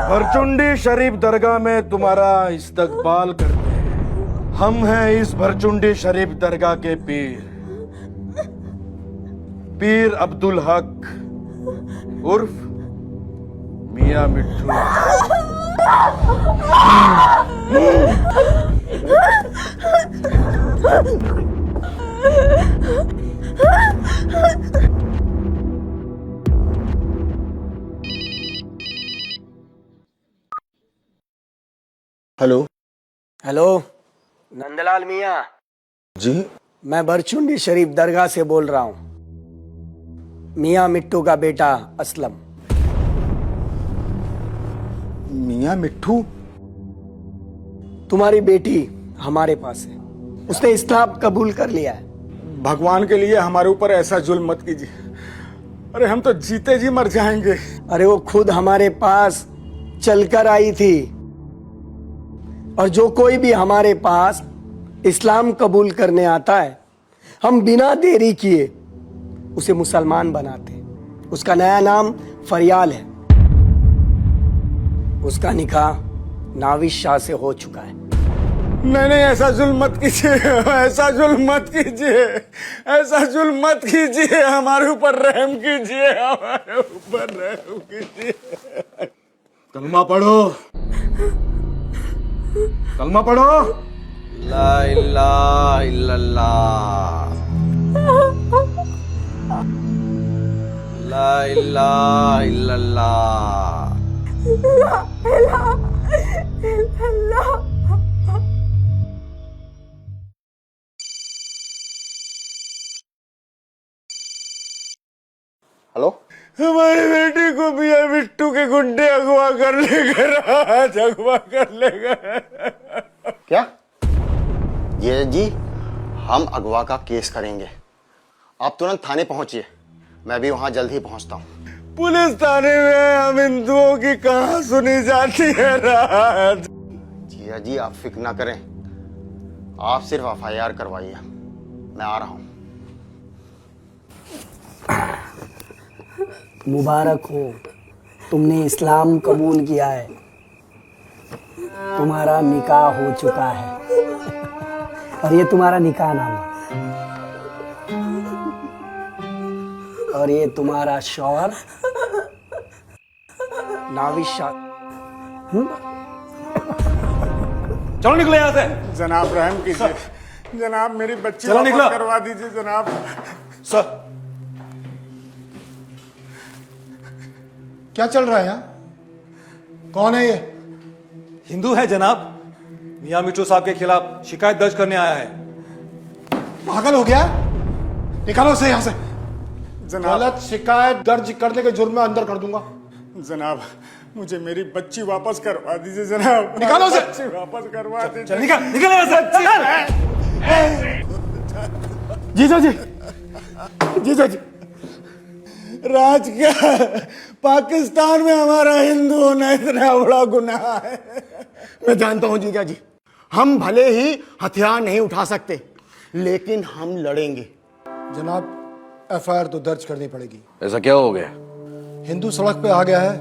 भरचुंडी शरीफ दरगाह में तुम्हारा इस्तकबाल करते हैं। हम हैं इस भरचुंडी शरीफ दरगाह के पीर अब्दुल हक उर्फ मियां मिट्ठू। हेलो। हेलो, नंदलाल मियाँ। जी, मैं भरचुंडी शरीफ दरगाह से बोल रहा हूँ। मियाँ मिट्टू का बेटा असलम। मियां मिट्ठू? तुम्हारी बेटी हमारे पास है, उसने इस्लाम कबूल कर लिया है। भगवान के लिए हमारे ऊपर ऐसा जुल्म मत कीजिए। अरे हम तो जीते जी मर जाएंगे। अरे वो खुद हमारे पास चलकर आई थी, और जो कोई भी हमारे पास इस्लाम कबूल करने आता है, हम बिना देरी किए उसे मुसलमान बनाते हैं। उसका नया नाम फरियाल है। उसका निकाह नाविद शाह से हो चुका है। नहीं, ऐसा जुल्म मत कीजिए, ऐसा जुल्म मत कीजिए, ऐसा जुल्म मत कीजिए। हमारे ऊपर रहम कीजिए, हमारे ऊपर रहम कीजिए। कलमा पढ़ो, कलमा पढ़ो। ला इलाहा इल्लल्लाह, ला इलाहा इल्लल्लाह। हेलो। हमारी बेटी को मियां मिट्टू के गुंडे अगवा कर ले गए, आज अगवा कर ले गए। क्या? ये जी, हम अगवा का केस करेंगे। आप तुरंत थाने पहुंचिए, मैं भी वहां जल्द ही पहुंचता हूं। पुलिस थाने में हम हिंदुओं की कहां सुनी जाती है राज। जिया जी, आप फिक्र ना करें, आप सिर्फ एफआईआर करवाइए, मैं आ रहा हूं। मुबारक हो, तुमने इस्लाम कबूल किया है। तुम्हारा निकाह हो चुका है, और ये तुम्हारा निकाह नामा, और ये तुम्हारा शौहर नाविद शाह। चलो निकले यहाँ से। जनाब रहम कीजिए, जनाब मेरी बच्ची चलो निकलो। वापस करवा दीजिए जनाब। सर, क्या चल रहा है यहाँ? कौन है ये? हिंदू है जनाब, मियां मिट्टू साहब के खिलाफ शिकायत दर्ज करने आया है। पागल हो गया? निकालो उसे यहाँ से। जनाब, गलत शिकायत दर्ज करने के जुर्म में अंदर कर दूंगा। जनाब मुझे मेरी बच्ची वापस करवा दीजिए जनाब। निकालो उसे। बच्ची वापस करवा दीजिए। चल निकल, निकल यहाँ से। जीजा जी, जीजा जी, राज क्या, पाकिस्तान में हमारा हिंदू होना इतना बड़ा गुनाह है। मैं जानता हूं जीजा जी, हम भले ही हथियार नहीं उठा सकते, लेकिन हम लड़ेंगे। जनाब एफआईआर तो दर्ज करनी पड़ेगी। ऐसा क्या हो गया? हिंदू सड़क पे आ गया है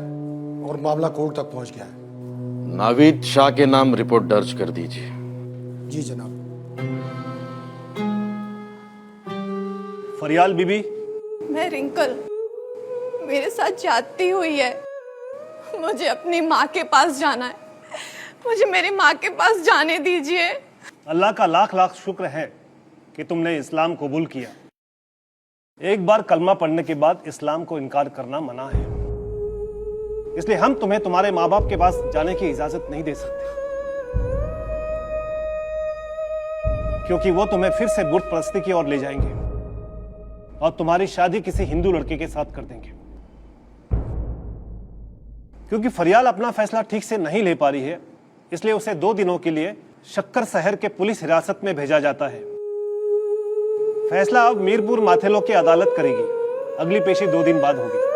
और मामला कोर्ट तक पहुंच गया है। नाविद शाह के नाम रिपोर्ट दर्ज कर दीजिए। जी जनाब। फरियाल बीबी, मैं रिंकल, मेरे साथ जाती हुई है। मुझे अपनी माँ के पास जाना है, मुझे मेरी माँ के पास जाने दीजिए। अल्लाह का लाख लाख शुक्र है कि तुमने इस्लाम कबूल किया। एक बार कलमा पढ़ने के बाद इस्लाम को इनकार करना मना है, इसलिए हम तुम्हें तुम्हारे माँ बाप के पास जाने की इजाजत नहीं दे सकते, क्योंकि वो तुम्हें फिर से बुत परस्ती की ओर ले जाएंगे और तुम्हारी शादी किसी हिंदू लड़के के साथ कर देंगे। क्योंकि फरियाल अपना फैसला ठीक से नहीं ले पा रही है, इसलिए उसे 2 दिनों के लिए शक्कर शहर के पुलिस हिरासत में भेजा जाता है। फैसला अब मीरपुर माथेलो की अदालत करेगी। अगली पेशी 2 दिन बाद होगी।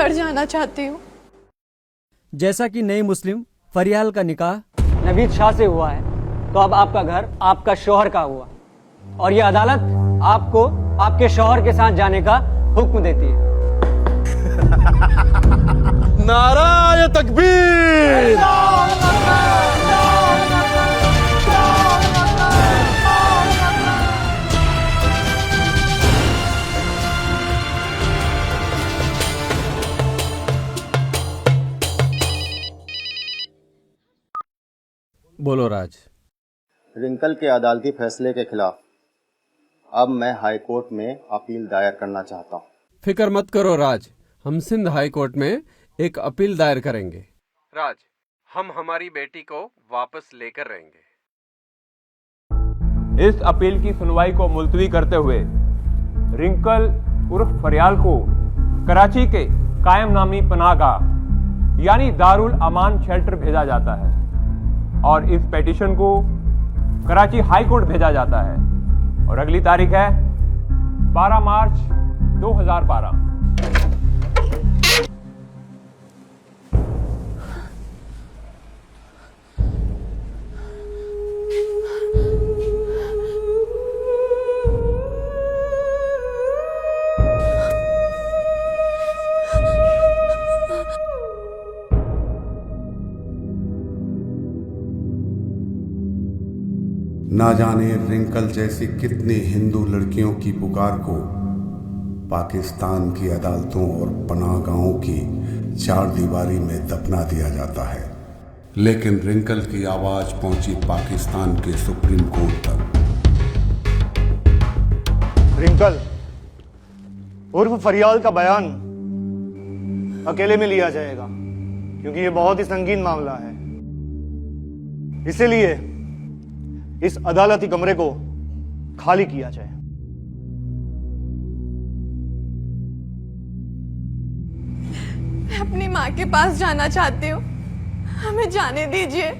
घर जाना चाहती हूँ। जैसा कि नई मुस्लिम फरियाल का निकाह नवीद शाह से हुआ है, तो अब आपका घर आपका शौहर का हुआ और ये अदालत आपको आपके शौहर के साथ जाने का हुक्म देती है। नाराय तकबीर। बोलो राज। रिंकल के अदालती फैसले के खिलाफ अब मैं हाई कोर्ट में अपील दायर करना चाहता हूँ। फिक्र मत करो राज, हम सिंध हाई कोर्ट में एक अपील दायर करेंगे। राज, हम हमारी बेटी को वापस लेकर रहेंगे। इस अपील की सुनवाई को मुलतवी करते हुए रिंकल उर्फ फरियाल को कराची के कायम नामी पनाहगाह यानी दारुल अमान शेल्टर भेजा जाता है और इस पेटिशन को कराची हाई कोर्ट भेजा जाता है और अगली तारीख है 12 मार्च 2012। ना जाने रिंकल जैसी कितनी हिंदू लड़कियों की पुकार को पाकिस्तान की अदालतों और पनाहगाहों की चार दीवारी में दफना दिया जाता है, लेकिन रिंकल की आवाज पहुंची पाकिस्तान के सुप्रीम कोर्ट तक। रिंकल उर्फ फरियाल का बयान अकेले में लिया जाएगा क्योंकि यह बहुत ही संगीन मामला है, इसीलिए इस अदालती कमरे को खाली किया जाए। मैं अपनी माँ के पास जाना चाहती हूँ, हमें जाने दीजिए।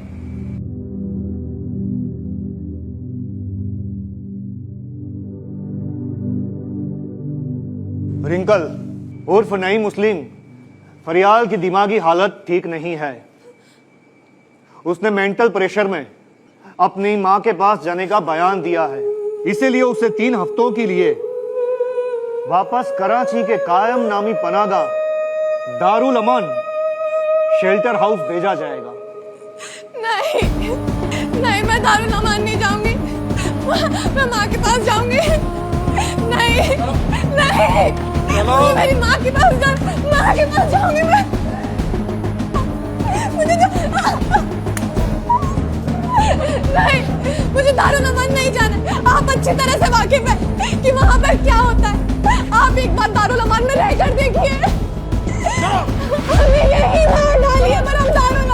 रिंकल उर्फ नई मुस्लिम फरियाल की दिमागी हालत ठीक नहीं है। उसने मेंटल प्रेशर में अपनी मां के पास जाने का बयान दिया है, इसीलिए उसे 3 हफ्तों के लिए वापस कराची के कायम नामी पनाहगाह दारुल अमान शेल्टर हाउस भेजा जाएगा। नहीं नहीं, मैं दारुल अमान नहीं जाऊंगी, मैं माँ के पास जाऊंगी। नहीं नहीं, मैं मेरी माँ के पास जाऊंगी मैं। नहीं, मुझे दारुल अमान नहीं जाना। आप अच्छी तरह से वाकिफ है कि वहाँ पर क्या होता है। आप एक बार दारुल अमान में रहकर देखिए। यही डालिए पर हम दारुल